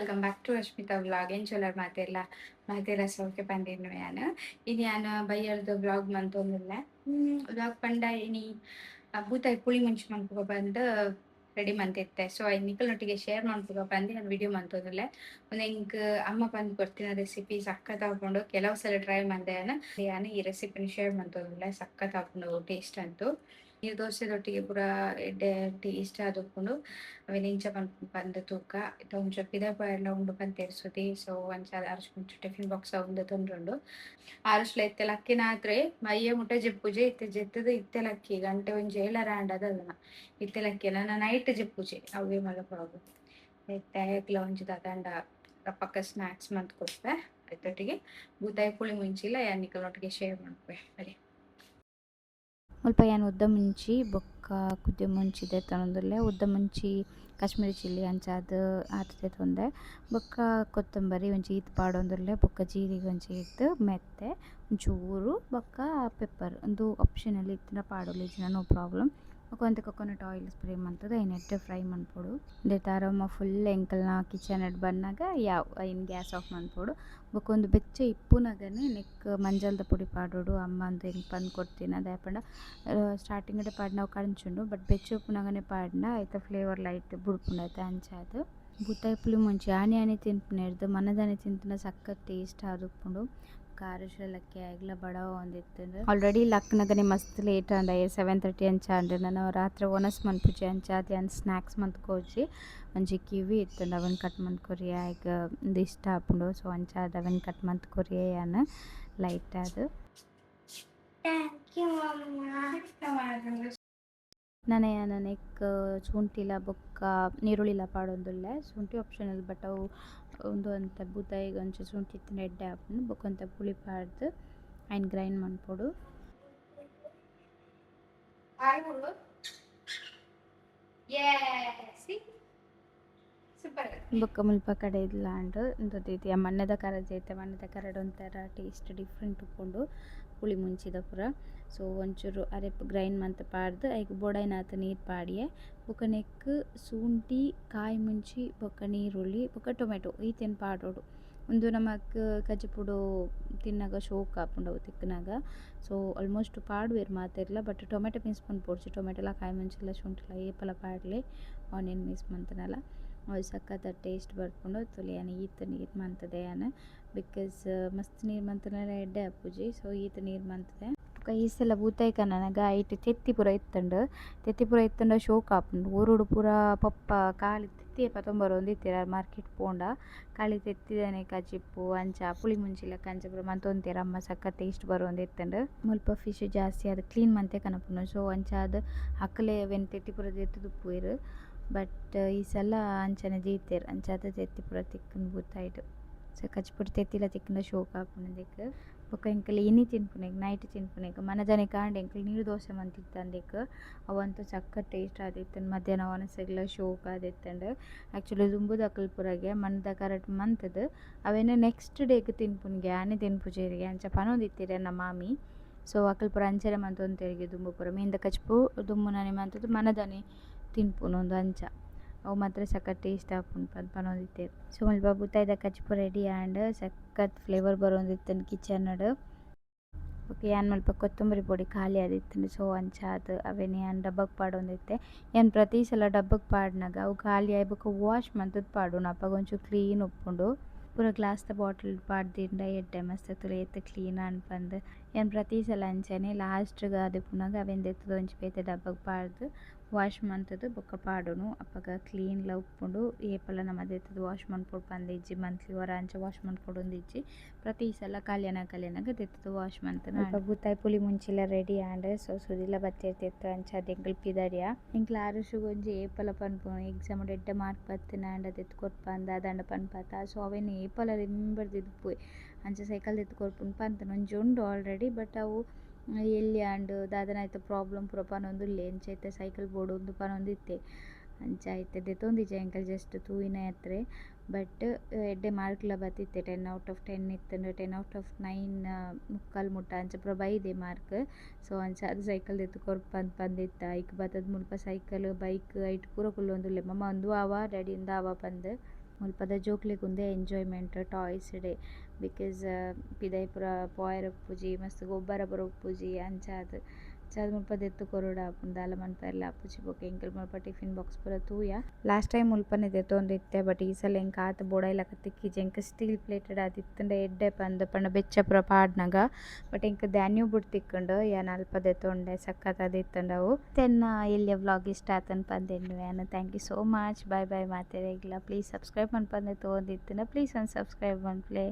Welcome back to Rashmita vlog. ಏನು ಚೊಲೋ ಮಾತೆಲ್ಲ ಮಾತೆಲ್ಲ ಸೌಖ್ಯ ಪಂಡೇನು ನಾನು ಇದು ನಾನು ಬೈಯರ್ದು ವ್ಲಾಗ್ ಮಂತೊಂದಿಲ್ಲ ವ್ಲಾಗ್ ಪಂಡ ಇನಿ ಬೂತಾಯಿ ಪುಳಿ ಮುಂಚೆ ಮನ್ಪುಗ ಬಂದು ರೆಡಿ ಮಂತಿತ್ತೆ. ಸೊ ಐ ನಿಖಲ್ನೊಟ್ಟಿಗೆ ಶೇರ್ ಮಾಡ್ಪುಗ ಬಂದು ನಾನು ವಿಡಿಯೋ ಮಂತೊಂದಿಲ್ಲ. ಒಂದು ಹಿಂಗೆ ಅಮ್ಮ ಬಂದು ಕೊಡ್ತಿನ ರೆಸಿಪಿ ಸಖತ್ ಹಾಕೊಂಡು ಕೆಲವು ಸಲ ಟ್ರೈ ಮಾಡಿದೆ ನಾನು ಈ ರೆಸಿಪಿನ ಶೇರ್ ಮಂತೊಂದಿಲ್ಲ. ಸಖತ್ ಹಾಕೊಂಡು ಟೇಸ್ಟ್ ಅಂತೂ ನೀರು ದೋಸೆದೊಟ್ಟಿಗೆ ಪೂರ ಎಡ್ಡೆ ಟೇಸ್ಟ್ ಆದುಕೊಂಡು ಅವೆ ಇಂಚ ಬಂದು ತೂಕ ಒಂಚೂರು ಪಿದಪ ಎಲ್ಲ ಉಂಡು ಪಂತೇರಿಸುದಿ. ಸೊ ಒಂಚ ಅರ್ಶ್ ಟಿಫಿನ್ ಬಾಕ್ಸ್ ಒಂದು ತೊಂದ್ರುಂಡು ಆರುಷ್ಲ ಇತ್ತೆಲ ಅಕ್ಕಿನ ಆದ್ರೆ ಮಯ್ಯ ಮುಟ್ಟ ಜೆಪ್ಪುಜೆ ಇತ್ತೆ ಜೆತ್ತದ ಇತ್ತೆಲಕ್ಕಿ ಗಂಟೆ ಒಂಜಿ ಏಳರ ಅದನ್ನ ಇತ್ತೆಲಕ್ಕಿ ನನ್ನ ನೈಟ್ ಜೆಪ್ಪುಜೆ ಅವೇ ಮಲಪುವಾಗ ಇತ್ತೆ ಒಂಜಿ ದಂಡ ಪಕ್ಕ ಸ್ನಾಕ್ಸ್ ಮಂತ್ ಕೊಡ್ಪೆ ಅದೊಟ್ಟಿಗೆ ಬೂತಾಯಿ ಪುಳಿ ಮುಂಚಿಲ್ಲ ಯಾನಿಕಲ್ನೊಟ್ಟಿಗೆ ಶೇರ್ ಮಾಡ್ಪೆ ಬರೀ ಮುಲ್ಪ ಯಾನ್ ಉದ್ದ ಮುಂಚಿ ಬೊಕ್ಕ ಕುದ್ದೆ ಮುಂಚಿದೆ ತನೊಂದುಲ್ಲೆ ಉದ್ದ ಮುಂಚಿ ಕಾಶ್ಮೀರಿ ಚಿಲ್ಲಿ ಅಂಚಾದ್ ಆತುದೆ ತೊಂದೆ ಬೊಕ್ಕ ಕೊತ್ತಂಬರಿ ಒಂಚಿ ಈತ್ ಪಾಡೊಂದುಲ್ಲೆ ಬೊಕ್ಕ ಜೀರಿಗೆ ಒಂಚಿ ಈತ್ ಮೆತ್ತೆ ಒಂಚೂರು ಬೊಕ್ಕ ಪೆಪ್ಪರ್ ಒಂದು ಆಪ್ಷನಲ್ ಇತ್ತಿನ ಪಾಡೊಲಿ ಇಜ್ಜಿನ ನೋ ಪ್ರಾಬ್ಲಮ್ ಬೊಕ ಒಂತೆ ಕೊಕೊನಟ್ ಆಯಿಲ್ ಸ್ಪ್ರೇ ಮಂತುದು ಐನ್ ಎಡ್ಡೆ ಫ್ರೈ ಮನ್ಪೊಡು ಉಂದೆತ ಅರೋಮ ಫುಲ್ ಎಂಕಲ್ನ ಕಿಚನ್ ಡ್ ಬನ್ನಾಗ ಯಾವ್ ಐನ್ ಗ್ಯಾಸ್ ಆಫ್ ಮನ್ಪೊಡು ಬೊಕ ಒಂದು ಬೆಚ್ಚ ಇಪ್ಪುನಗನೆ ನೆಕ್ ಮಂಜಲ್ದ ಪೊಡಿ ಪಾಡೋಡು ಅಮ್ಮ ಅಂದು ಹೆಂಗೆ ಪಂದ್ ಕೊಡ್ತೀನಿ ಅದು ಯಾಪಂಡ ಸ್ಟಾರ್ಟಿಂಗ್ ಪಾಡ್ ನಾವು ಕಣಚುಂಡು ಬಟ್ ಬೆಚ್ಚ ಉಪ್ಪುನಗನೆ ಪಾಡ್ನ ಐತ ಫ್ಲೇವರ್ ಲೈಟ್ ಬುಡ್ಪುಂಡು ಐತೆ ಅಂಚಾದು ಬೂತಾಯಿ ಪುಳಿ ಮುಂಚಿ ಆನೆ ಆನೆ ತಿನ್ಪುನೇರ್ದು ಮನದಾನೆ ತಿಂತುನ ಸಖತ್ ಟೇಸ್ಟ್ ಆದುಪ್ಪುಂಡು ಕಾರುಶಲಕ್ಕೆ ಆಗ್ಲ ಬಡವ ಒಂದಿತ್ತು ಆಲ್ರೆಡಿ ಲಕ್ನಗನೆ ಮಸ್ತ್ ಲೇಟ್ ಅಂಡ 7:30 ಅಂಚಾಂಡು ನಾನು ರಾತ್ರಿ ಒನಸ್ ಮನ್ಪುಜಿ ಅಂಚಾದ ಯಾನ್ ಸ್ನ್ಯಾಕ್ಸ್ ಮಂತ್ಕೋಜಿ ಒಂಜಿ ಕಿವಿ ಇತ್ತು ಅವನ್ ಕಟ್ ಮಂತ್ ಕೊರಿಯ ಈಗ ಒಂದು ಇಷ್ಟ ಆಪುಂಡು ಸೊ ಅಂಚಾದ ಅವನ್ ಕಟ್ ಮಂತ್ ಕೊರಿಯ ಯಾನ್ ಲೈಟ್ ಅದು ನನಯ ನೆಕ್ ಶುಂಠಿಲ ಬೊಕ್ಕ ನೀರುಳ್ಳಿಲ ಪಾಡೊಂದುಲ್ಲೆ ಶುಂಠಿ ಆಪ್ಷನಲ್ ಬಟ್ ಅವು ಒಂದು ಅಂತ ಬೂತಾಯಿಗೆ ಒಂಚೂರು ಶುಂಠಿ ಇತ್ತಿನ ಎಡ್ಡೆ ಆಪುಂಡು ಬೊಕ್ಕ ಒಂತ ಪುಳಿ ಪಾಡ್ದು ಐನ್ ಗ್ರೈಂಡ್ ಮನ್ಪೊಡು ಬೊಕ್ಕ ಮುಲ್ಪ ಕಡೆ ಇಲ್ಲಾಂಡ್ ಇಂತದೈತಿ ಮಣ್ಣದ ಕರಡ್ ಐತೆ ಮಣ್ಣದ ಕರಡ್ ಒಂಥರ ಟೇಸ್ಟ್ ಡಿಫ್ರೆಂಟ್ ಉಪ್ಪುಂಡು ಪುಳಿ ಮುಂಚಿದ ಪೂರ ಸೊ ಒಂಚೂರು ಅರೆಪ್ ಗ್ರೈಂಡ್ ಮಂತ್ ಪಾಡ್ದು ಐಕ್ ಬೊಡೈನಾತ್ ನೀರು ಪಾಡಿಯೆ ಬೊಕ ನೆಕ್ ಶುಂಠಿ ಕಾಯಿ ಮುಂಚಿ ಬೊಕ ನೀರುಳ್ಳಿ ಬೊಕ ಟೊಮೆಟೊ ಈತೆನ್ ಪಾಡೋಡು ಒಂದು ನಮಕ್ ಕಜ್ಜಿಪುಡು ತಿನ್ನಾಗ ಶೋಕ್ ಆಪುಂಡು ಅವು ತಿಕ್ಕುನಾಗ ಸೊ ಆಲ್ಮೋಸ್ಟ್ ಪಾಡುವೆರ್ ಮಾತೆರ್ಲ ಬಟ್ ಟೊಮೆಟೊ ಮೀನ್ಸ್ ಪನ್ಪೊಡ್ಚು ಟೊಮೆಟೊಲ ಕಾಯಿ ಮುಂಚಿಲ ಶುಂಠಿಲ ಏಪಲ ಪಾಡ್ಲೆ ಆನಿಯನ್ ಮೀಸ್ ಮಂತನಲ ಅವು ಸಖತ್ ಟೇಸ್ಟ್ ಬರ್ಪುಂಡು ತುಲೆ ಯಾನ್ ಈತ್ ನೀರು ಮಂತದೆ ಯಾನ್ ಬಿಕಾಸ್ ಮಸ್ತ್ ನೀರು ಮಂತುಂಡ ಎಡ್ಡೆ ಆಪುಜಿ ಸೊ ಈತ್ ನೀರು ಮಂತದೆ ಬೊಕ ಈ ಸಲ ಬೂತಾಯಿ ನನಗ ಐಟ್ ತೆತ್ತಿ ಪೂರ ಇತ್ತಂಡ ಶೋಕ್ ಆಪುಂಡು ಊರುಡು ಪೂರ ಪಪ್ಪ ಕಾಲಿ ತೆತ್ತಿ ಪತೊಂಬರೊಂದಿತ್ತೆರ್ ಮಾರ್ಕೆಟ್ ಪೋಂಡ ಕಾಲಿ ತೆತ್ತಿದನೆ ಕಜಿಪ್ಪು ಅಂಚ ಪುಳಿ ಮುಂಚಿಲ ಕಂಚ ಪೂರ ಮಂತೊಂತೆರ್ ಅಮ್ಮ ಸಖತ್ ಟೇಸ್ಟ್ ಬರೊಂದಿತ್ತಂಡ್ ಮುಲ್ಪ ಫಿಶ್ ಜಾಸ್ತಿ ಅದು ಕ್ಲೀನ್ ಮಂತೆ ಕನಪುಂಡು ಸೊ ಅಂಚಾದ್ ಅಕ್ಲೆ ವೆನ್ ತೆತ್ತಿ ಪೂರ ದೆತ್ತುದುಪ್ಪುವೆರ್ ಬಟ್ ಈ ಸಲ ಅಂಚನೆ ದೀತೆರ್ ಅಂಚಾದ ತೆತ್ತಿ ಪೂರ ತಿಕ್ಕುಂಡು ಬೂತಾಯಿಡ್ ಸೊ ಕಚ್ಪುಟ್ಟು ತೆತ್ತಿಲ ತಿಕ್ಕುಂಡ ಶೋಕ್ ಆಪುಂಡು ಬೊಕ ಎಂಕಲ್ ಇನಿ ತಿನ್ಪುನೆಗ್ ನೈಟ್ ತಿನ್ಪುನೆಗ್ ಮನದಾನೆ ಕಾಂಡೆ ಎಂಕಲ್ ನೀರು ದೋಸೆ ಮಂತಿತ್ತಂದೆಕ್ ಅವಂತೂ ಸಖತ್ ಟೇಸ್ಟ್ ಆದಿತ್ತಂಡ್ ಮಧ್ಯಾಹ್ನ ಒನಸೆಗ್ಲ ಶೋಕ್ ಆದಿತ್ತಂಡ್ ಆ್ಯಕ್ಚುಲಿ ದುಂಬುದ ಅಕಲ್ ಪುರಗೆ ಮಣ್ಣದ ಕರಟ್ ಮಂತದ್ ಅವೇನೆ ನೆಕ್ಸ್ಟ್ ಡೇಗ್ ತಿನ್ಪುನ್ಗೆ ಆನೆ ತಿನ್ಪುಜೇರಿಗೆ ಅಂಚ ಪನೊಂದಿತ್ತೆರ್ ನಮ್ಮ ಮಾಮಿ ಸೊ ಅಕಲ್ ಪುರ ಅಂಚನೆ ಮಂತೊಂತೆರಿಗೆ ದುಂಬು ಪುರ ಮೀನ್ದ ಕಚ್ಪು ದುಂಬುನನೆ ಮಂತದ್ದು ಮನದಾನೆ ತಿನ್ಪುನೊಂದು ಅಂಚ ಅವು ಮಾತ್ರ ಸಖತ್ ಟೇಸ್ಟ್ ಆಪುಂಡು ಪನೊಂದಿತ್ತೆರ್ ಸೊ ಮುಲ್ಪ ಬೂತಾಯಿದ ಕಚ್ಪು ರೆಡಿ ಆ್ಯಂಡ್ ಸಖತ್ ಫ್ಲೇವರ್ ಬರೊಂದಿತ್ತಂಡ್ ಕಿಚನ್ಡ್ ಓಕೆ ಯಾನ್ ಮುಲ್ಪ ಕೊತ್ತಂಬರಿ ಪೊಡಿ ಖಾಲಿ ಆದಿತ್ತಂಡ್ ಸೊ ಅಂಚಾದ್ ಅವೆನೆ ಯಾನ್ ಡಬ್ಬಗ್ ಪಾಡೊಂದಿತ್ತೆ ಯಾನ್ ಪ್ರತಿ ಸಲ ಡಬ್ಬಗ್ ಪಾಡ್ನಾಗ ಅವು ಖಾಲಿ ಆಯ್ ಬೊಕ ವಾಶ್ ಮಂತುದು ಪಾಡೊನು ಅಪಗ ಒಂಚೂರು ಕ್ಲೀನ್ ಉಪ್ಪುಂಡು ಪೂರ ಗ್ಲಾಸ್ದ ಬಾಟಲ್ ಪಾಡ್ದಿಂಡ ಎಡ್ಡೆ ಮಸ್ತ್ ತುಲೆ ಏತ್ ಕ್ಲೀನ್ ಅನ್ಪಂದ್ ಯಾನ್ ಪ್ರತಿ ಸಲ ಅಂಚನೆ ಲಾಸ್ಟ್ಗ್ ಆದಿಪ್ಪುನಗ ಅವೆನ್ ದೆತ್ತುದು ಒಂಜಿ ಬೇತೆ ಡಬ್ಬಗ್ ಪಾಡ್ದ್ ವಾಶ್ ಮಂತುದು ಬೊಕ ಪಾಡೊನು ಅಪಗ ಕ್ಲೀನ್ಲ ಉಪ್ಪುಂಡು ಏಪಲ ನಮ ದೆತ್ತುದು ವಾಶ್ ಮನ್ಪೊಡು ಪಂದಿಜ್ಜಿ ಮಂತ್ಲಿ ವರ ಅಂಚ ವಾಶ್ ಮನ್ಪೊಡೊಂದಿಜ್ಜಿ ಪ್ರತಿ ಸಲ ಕಲ್ಯಾಣಗ ದೆತ್ತುದು ವಾಶ್ ಮಂತುನ ಬೂತಾಯಿ ಪುಳಿ ಮುಂಚಿಲ ರೆಡಿ ಆಂಡ್ ಸೊ ಸುದಿಲ ಬತ್ತೆರ್ ತೆತ್ತು ಅಂಚಾದ್ ಎಂಕಲ್ ಪಿದಡಿಯ ಎಂಕಲ್ ಆರುಷುಗ್ ಒಂಜಿ ಏಪಲ ಪನ್ಪುನು ಎಕ್ಸಾಮ್ ಎಡ್ಡೆ ಮಾರ್ಕ್ ಬತ್ತಿನ ಆಂಡ ದೆತ್ತು ಕೊರ್ಪಂದ ಅದಂಡ ಪನ್ಪತ ಸೊ ಅವೆನ್ ಏಪಲ ರಿಮೆಂಬರ್ ದಿದ್ದುಪುಯ್ ಅಂಚ ಸೈಕಲ್ ದೆತ್ತು ಕೊರ್ಪುಂಡು ಪಂತನ ಒಂಜಿ ಉಂಡು ಆಲ್ರೆಡಿ ಬಟ್ ಅವು ಎಲ್ಲಿ ಆಂಡ್ ದಾದನ ಐತ ಪ್ರಾಬ್ಲಮ್ ಪೂರ ಪನೊಂದುಲ್ಲೆ ಎಂಚ ಐತೆ ಸೈಕಲ್ ಬೋರ್ಡ್ ಉಂದು ಪನೊಂದಿತ್ತೆ ಅಂಚ ಐತೆ ದೆತೊಂದಿಜ್ಜಿ ಎಂಕಲ್ ಜಸ್ಟ್ ತೂಯಿನ ಎತ್ತರೆ ಬಟ್ ಎಡ್ಡೆ ಮಾರ್ಕ್ಲ ಬತ್ತಿತ್ತೆ 10/10 ಇತ್ತಂಡ್ 10/9 ಮುಕ್ಕಾಲ್ ಮುಟ್ಟ ಅಂಚ ಪೂರ ಬೈದೆ ಮಾರ್ಕ್ ಸೊ ಅಂಚ ಅದು ಸೈಕಲ್ ದೆತ್ತು ಕೊರ್ಪಂದ್ ಪಂದಿತ್ತ ಐಕ್ ಬತ್ತದ ಮುಲ್ಪ ಸೈಕಲ್ ಬೈಕ್ ಐಟ್ ಪೂರ ಕುಲ್ಲೊಂದುಲ್ಲೆ ಮಮ್ಮ ಉಂದು ಆವ ಡ್ಯಾಡಿ ಉಂದು ಆವ ಪಂದ್ ಮುಲ್ಪದ ಜೋಕ್ಲೆಗ್ ಉಂದೇ ಎಂಜಾಯ್ಮೆಂಟ್ ಟಾಯ್ಸ್ ಡೇ ಬಿಕಾಸ್ ಪಿದೈ ಪೂರ ಪಾಯರ್ ಉಪ್ಪುಜಿ ಮಸ್ತ್ ಗೊಬ್ಬರ ಪೂರ ಉಪ್ಪುಜಿ ಅಂಚಾದ್ ಮುಲ್ಪ ದೆತ್ತು ಕೊರೋಡ ಆಪುಂಡು ದಾಲ ಮನ್ಪರ್ಲ ಆಪುಜಿ ಬೊಕ ಎಂಕಲ್ ಮುಲ್ಪ ಟಿಫಿನ್ ಬಾಕ್ಸ್ ಪೂರ ತೂಯ ಲಾಸ್ಟ್ ಟೈಮ್ ಮುಲ್ಪನೆ ದೆತೊಂದಿತ್ತೆ ಬಟ್ ಈ ಸಲ ಎಂಕ್ ಆತ ಬೊಡಾಯಿಲಕ ತಿಕ್ಕಿಜಿ ಎಂಕ್ ಸ್ಟೀಲ್ ಪ್ಲೇಟೆಡ್ ಆದ್ ಇತ್ತಂಡ ಎಡ್ಡೆ ಪಂದ್ ಪಂಡ ಬೆಚ್ಚ ಪೂರ ಪಾಡ್ನಗ ಬಟ್ ಎಂಕ್ ಧಾನ್ಯ ಬುಡ್ ತಿಕ್ಕುಂಡು ಯಾನ್ ಅಲ್ಪ ದೆತೊಂಡೆ ಸಖತ್ ಅದು ಇತ್ತಂಡವು ತೆನ್ನ ಎಲ್ಲಿಯ ವ್ಲಾಗ್ ಇಷ್ಟ ಆತನ್ ಪಂದೆಂಡು ಯಾನ್ thank you so much bye bye ಮಾತೆರೆಗ್ಲ ಪ್ಲೀಸ್ ಸಬ್ಸ್ಕ್ರೈಬ್ ಮನ್ಪಂದೆ ತೋಂದಿತ್ತಿನ ಪ್ಲೀಸ್ ಒಂದು ಸಬ್ಸ್ಕ್ರೈಬ್ ಮನ್ಪ್ಲೆ.